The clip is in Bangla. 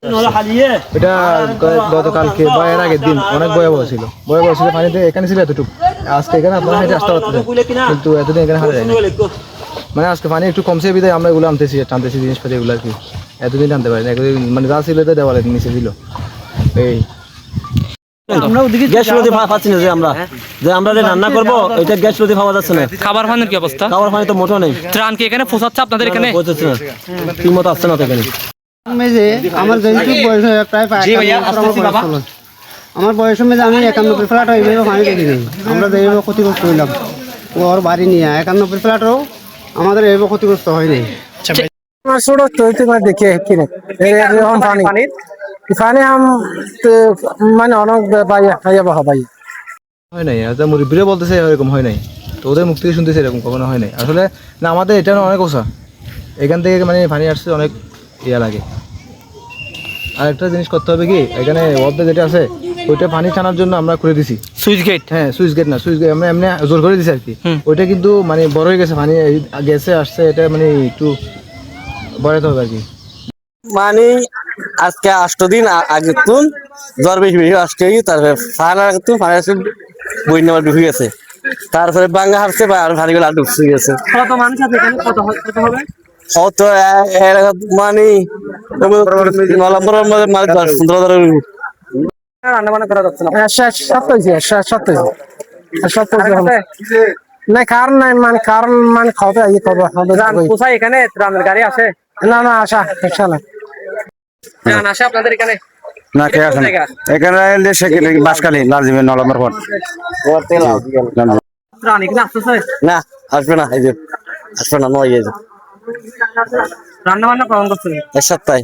এটা গতকালকে বয়ের আগের দিন অনেক ভয়াবহ ছিল পানিতে এখানে ছিল এতটুকু আজকে এখানে আপনারা হাইটে আসতে পারতেন কিন্তু এতদিন এখানে হারা যায়নি মানে আজকে পানি একটু কমছে বিধায় আমরা এগুলো টানতেছি জিনিসপাতি এগুলো আর কি এতদিন টানতে পারি না একদিন মানে যা ছিল তো দেওয়ালে নিচে ছিল এই আমরা ওদিকে গ্যাস লদি পাচ্ছি না যে আমরা রান্না করবো এটা গ্যাস লদি পাওয়া যাচ্ছে না খাবার পানির কি অবস্থা খাবার পানি তো মোটো নেই ত্রাণ কি এখানে পৌঁছাচ্ছে আপনাদের এখানে পৌঁছাচ্ছে না ঠিক মতো আসছে না তো এখানে আমার যেহেতু বয়স প্রায় আমার বয়সের মধ্যে আমি 91 ফ্ল্যাট এইভাবে পানি দেখি নেই আমরা এইভাবে ক্ষতিগ্রস্ত হইলাম ওর বাড়ি নিয়ে 91 ফ্ল্যাটও আমাদের এইভাবে ক্ষতিগ্রস্ত হয়নি দেখে পানি মানে অনেক হয় নাই মুরব্বীরা বলতেছে এরকম হয় নাই তো ওদের মুখ থেকে শুনতেছে এরকম কখনো হয় নাই আসলে না আমাদের এটা অনেক ওষা এখান থেকে মানে পানি আসছে অনেক ইয়া লাগে আর একটা জিনিস করতে হবে কি এখানে ওয়ার্ডে যেটা আছে ওইটা পানি টানার জন্য আমরা করে দিছি সুইচ গেট হ্যাঁ সুইচ গেট না সুইচ গেট আমরা এমনি জোর করে দিছি আর কি ওইটা কিন্তু মানে বড় হয়ে গেছে পানি গেছে আসছে এটা মানে একটু বাড়াতে হবে আর কি মানে আজকে 8 দিন আগে তুন জ্বর বেশি আজকে তারপরে বই নেওয়ার ঢুকে গেছে তারপরে বাঙ্গা হারছে বা আর ভারীগুলো আর ঢুকছে গেছে কত মানুষ আছে এখানে কত হবে কত মানে নলম্বরের মধ্যে মানে 10-15 রান্না বান্না করা যাচ্ছে না না কারণ নাই মানে খাওয়া কোথায় এখানে ত্রাণের গাড়ি আসে না আসা ত্রাণ আসে আপনাদের এখানে না কে আছে এখানে বাসকালী লালজিমের নলম্বর পর ত্রাণ এখানে আসতেছে না আসবে না এই যে আসবে না নয় এই যে রান্না বান্না কখন করছেন এক সপ্তাহে